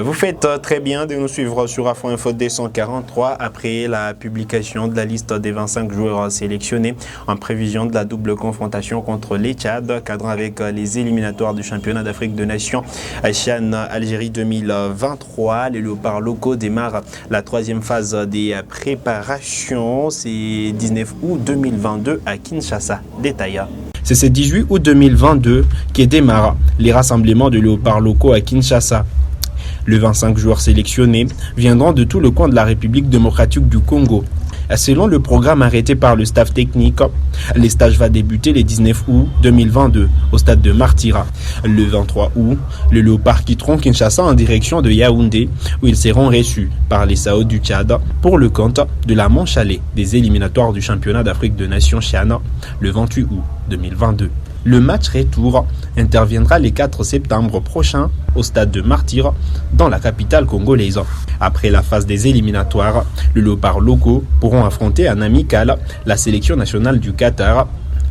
Vous faites très bien de nous suivre sur Afro Info 243 après la publication de la liste des 25 joueurs sélectionnés en prévision de la double confrontation contre les Tchad, cadrant avec les éliminatoires du championnat d'Afrique de Nations CHAN Algérie 2023. Les léopards locaux démarrent la troisième phase des préparations. C'est 19 août 2022 à Kinshasa. Détail. C'est ce 18 août 2022 qui démarre les rassemblements de léopards locaux à Kinshasa. Les 25 joueurs sélectionnés viendront de tout le coin de la République démocratique du Congo. Selon le programme arrêté par le staff technique, les stages vont débuter le 19 août 2022 au stade de Martira. Le 23 août, les léopards quitteront Kinshasa en direction de Yaoundé où ils seront reçus par les Sao du Tchad pour le compte de la manche allée des éliminatoires du championnat d'Afrique de Nations CHAN le 28 août 2022. Le match retour interviendra le 4 septembre prochain au stade de Martyr dans la capitale congolaise. Après la phase des éliminatoires, les léopards locaux pourront affronter en amical la sélection nationale du Qatar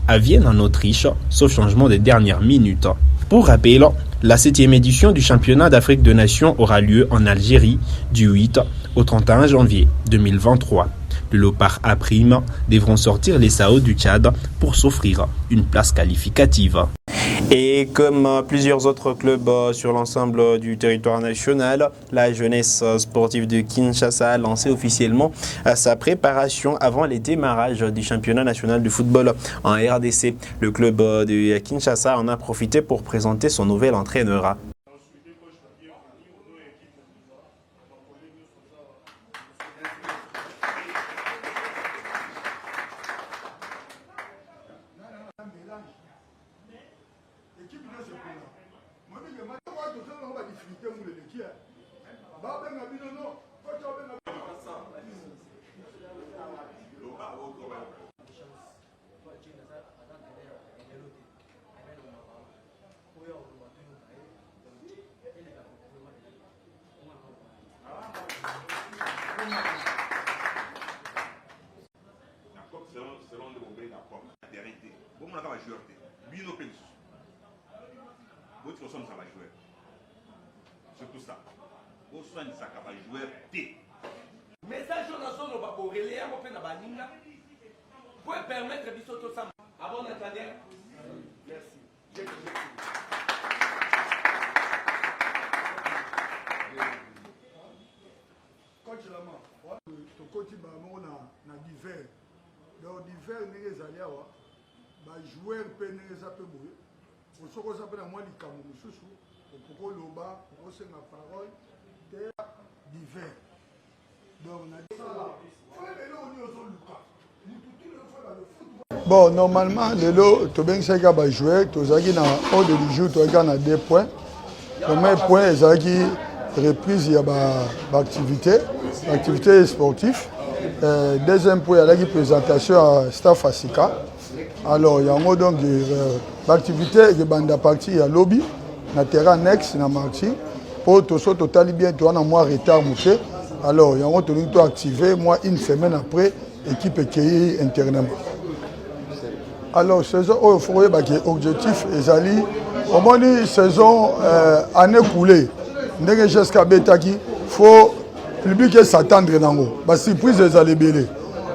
à Vienne en Autriche, sauf changement des dernières minutes. Pour rappel, la 7e édition du championnat d'Afrique de Nations aura lieu en Algérie du 8 au 31 janvier 2023. Les léopards A' devront sortir les Sao du Tchad pour s'offrir une place qualificative. Et comme plusieurs autres clubs sur l'ensemble du territoire national, la jeunesse sportive de Kinshasa a lancé officiellement sa préparation avant les démarrages du championnat national de football en RDC. Le club de Kinshasa en a profité pour présenter son nouvel entraîneur. Selon le moment d'accord, vérité. Bon, on a un joueur, lui non plus. Votre personne ça va jouer. C'est tout ça. Au soin de ça, va jouer T. Message dans la zone, on va pour relayer un peu dans la ligne pour permettre de tout ça. Avant d'entendre, merci. Coach Lama, tu coach na divers. Donc divers n'est pas là. Bah joueur peut n'est pas boy. Pour ce qu'on s'appelle moi les camerounais chouchou. Pour le bas, pour se ma parole, divers. Donc on a dit ça. Bon, normalement, le lot, tu bien sais qu'il jouer, tu as dit dans haut de jour, tu as 2 points. Premier point, c'est reprise, il y a l'activité sportive. Deuxième point, il y a la présentation à staff Asika. Alors, il y a donc l'activité qui est partie, il y a lobby, na terrain annexe, na marché. Pour tout ça, total bien, tu as un mois retard. Alors, il y a tout activé, moi, une semaine après, l'équipe est accueillie internement. Alors, saison, il faut que l'objectif est d'aller, au moins, saison année coulée. Jusqu'à Betaki, il faut le public s'attendre dans l'eau. La surprise est allée belé.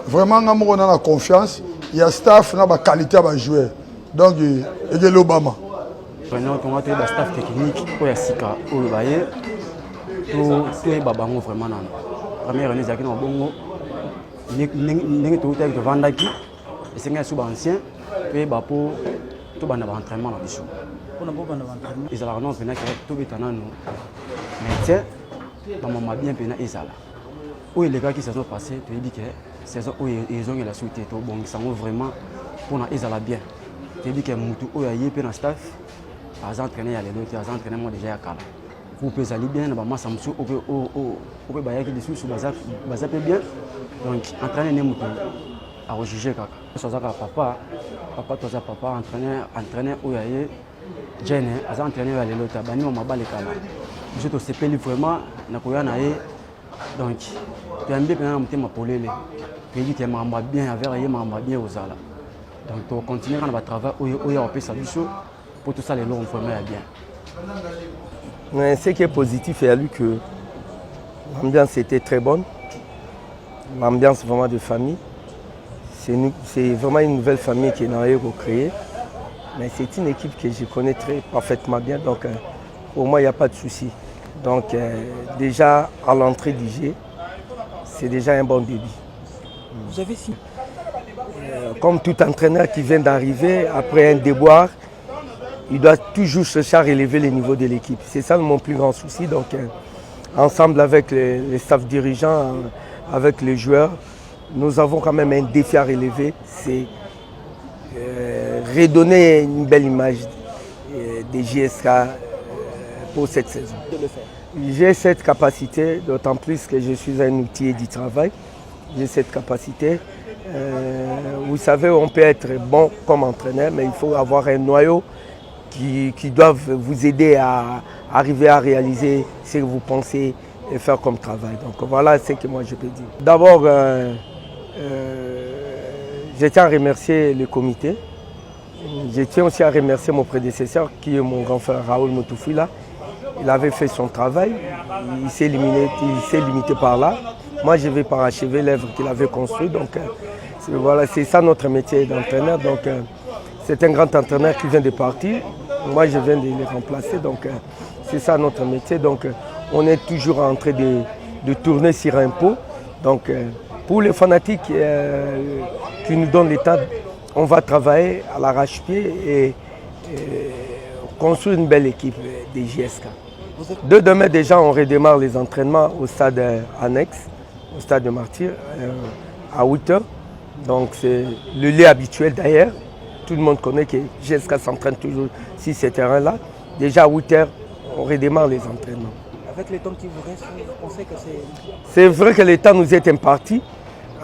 Vraiment, on a la confiance. Il y a staff, il y a la qualité à jouer. Donc, il y a l'Obama. On a le staff technique, il y a Sika, il y a tout est vraiment vraiment. La première année, il y a Bongo, il y a tout avec Vandaki, il y a un sous-ancien, il y a tout entraînement là-dessus. Ils ont la renonce maintenant que tout est en nous. Mais tiens, maman bien pena Isala. Où les gars qui se sont passés, tu dis que saison où ils ont eu la suite, bon, ils sont vraiment pour Isala bien. Tu dis que Moutou où il y a pena staff, à entraîner à l'éloge, à entraîner moi déjà à Kala. Vous pouvez aller bien, maman Samsou, au bailler qui dessus, sous Bazap bien. Donc entraîner les Moutou à rejuger Kaka. Sozaka papa, entraîner où il y a Jane, à entraîner à l'éloge, à Bani, on m'a balé Kala. Je te sais vraiment, donc tu as bien que ma polele, tu dis que ma bien avec ma bien aux ala. Donc tu continues à travailler où il y a un peu ça pour tout ça les longs formés bien. Mais ce qui est positif, il y a lu que l'ambiance était très bonne. L'ambiance vraiment de famille. C'est vraiment une nouvelle famille qui est dans recréée. Mais c'est une équipe que je connais très parfaitement bien. Donc pour moi, il n'y a pas de souci. Donc déjà à l'entrée du jeu, c'est déjà un bon début. Vous avez si Comme tout entraîneur qui vient d'arriver, après un déboire, il doit toujours chercher à relever le niveau de l'équipe. C'est ça mon plus grand souci. Donc, ensemble avec les staffs dirigeants, avec les joueurs, nous avons quand même un défi à relever. C'est redonner une belle image des JSK pour cette saison. J'ai cette capacité, d'autant plus que je suis un outil du travail. J'ai cette capacité. Vous savez, on peut être bon comme entraîneur, mais il faut avoir un noyau qui doivent vous aider à arriver à réaliser ce que vous pensez faire comme travail. Donc voilà ce que moi je peux dire. D'abord, je tiens à remercier le comité. Je tiens aussi à remercier mon prédécesseur qui est mon grand frère Raoul Moutoufoula. Il avait fait son travail, il s'est limité par là. Moi je vais parachever l'œuvre qu'il avait construite. Donc voilà, c'est ça notre métier d'entraîneur. Donc c'est un grand entraîneur qui vient de partir. Moi, je viens de les remplacer, donc c'est ça notre métier. Donc, on est toujours en train de tourner sur un pot. Donc, pour les fanatiques qui nous donnent l'état, on va travailler à l'arrache-pied et construire une belle équipe des JSK. De demain, déjà, on redémarre les entraînements au stade annexe, au stade de Martyr, à 8h. Donc, c'est le lieu habituel d'ailleurs. Tout le monde connaît que JSK s'entraîne toujours sur ces terrains-là. Déjà à 8h, on redémarre les entraînements. Avec les temps qui vous restent, vous pensez que c'est... C'est vrai que le temps nous est imparti.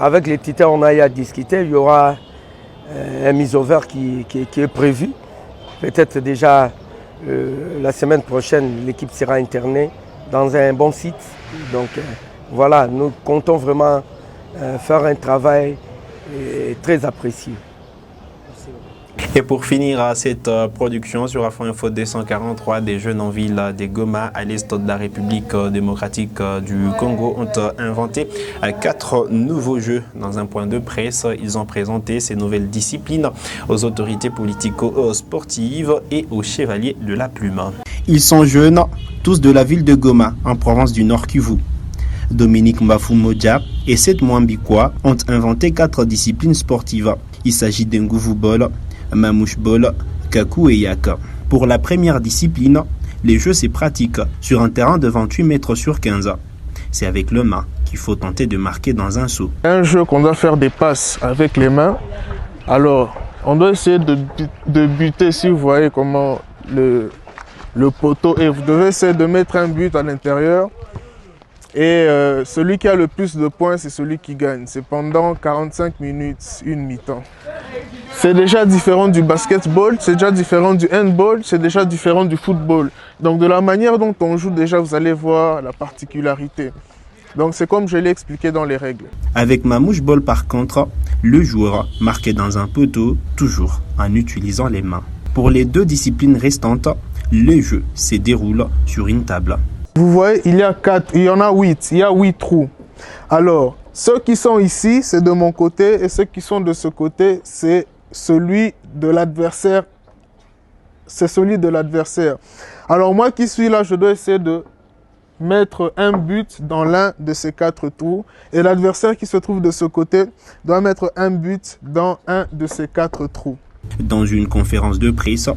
Avec les titans, on a eu à discuter. Il y aura un mise-over qui est prévu. Peut-être déjà la semaine prochaine, l'équipe sera internée dans un bon site. Donc voilà, nous comptons vraiment faire un travail très apprécié. Et pour finir cette production sur Afro Info 243, des jeunes en ville des Goma à l'est de la République démocratique du Congo ont inventé 4 nouveaux jeux. Dans un point de presse, ils ont présenté ces nouvelles disciplines aux autorités politico-sportives et aux chevaliers de la plume. Ils sont jeunes, tous de la ville de Goma, en province du Nord Kivu. Dominique Mbafumoja et Seth Mwambikwa ont inventé 4 disciplines sportives. Il s'agit d'Nguvu Ball, Mamouche Ball, Kaku et Yaka. Pour la première discipline, les jeux se pratiquent sur un terrain de 28 mètres sur 15. C'est avec le main qu'il faut tenter de marquer dans un saut. Un jeu qu'on doit faire des passes avec les mains. Alors, on doit essayer de buter, si vous voyez comment le poteau est. Vous devez essayer de mettre un but à l'intérieur. Et celui qui a le plus de points, c'est celui qui gagne. C'est pendant 45 minutes, une mi-temps. C'est déjà différent du basketball, c'est déjà différent du handball, c'est déjà différent du football. Donc de la manière dont on joue déjà, vous allez voir la particularité. Donc c'est comme je l'ai expliqué dans les règles. Avec Mamouche Ball par contre, le joueur marquait dans un poteau, toujours en utilisant les mains. Pour les 2 disciplines restantes, le jeu se déroule sur une table. Vous voyez, il y en a 8, il y a 8 trous. Alors, ceux qui sont ici, c'est de mon côté, et ceux qui sont de ce côté, c'est celui de l'adversaire. C'est celui de l'adversaire. Alors moi qui suis là, je dois essayer de mettre un but dans l'un de ces 4 trous. Et l'adversaire qui se trouve de ce côté doit mettre un but dans un de ces 4 trous. Dans une conférence de presse,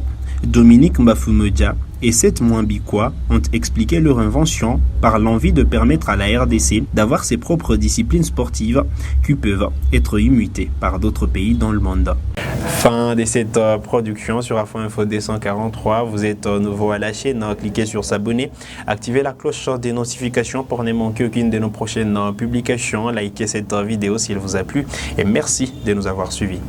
Dominique Mbafumoja et Seth Mwambikwa ont expliqué leur invention par l'envie de permettre à la RDC d'avoir ses propres disciplines sportives qui peuvent être imitées par d'autres pays dans le monde. Fin de cette production sur Afro Info 243. Vous êtes nouveau à la chaîne, cliquez sur s'abonner, activez la cloche des notifications pour ne manquer aucune de nos prochaines publications, likez cette vidéo si elle vous a plu et merci de nous avoir suivis.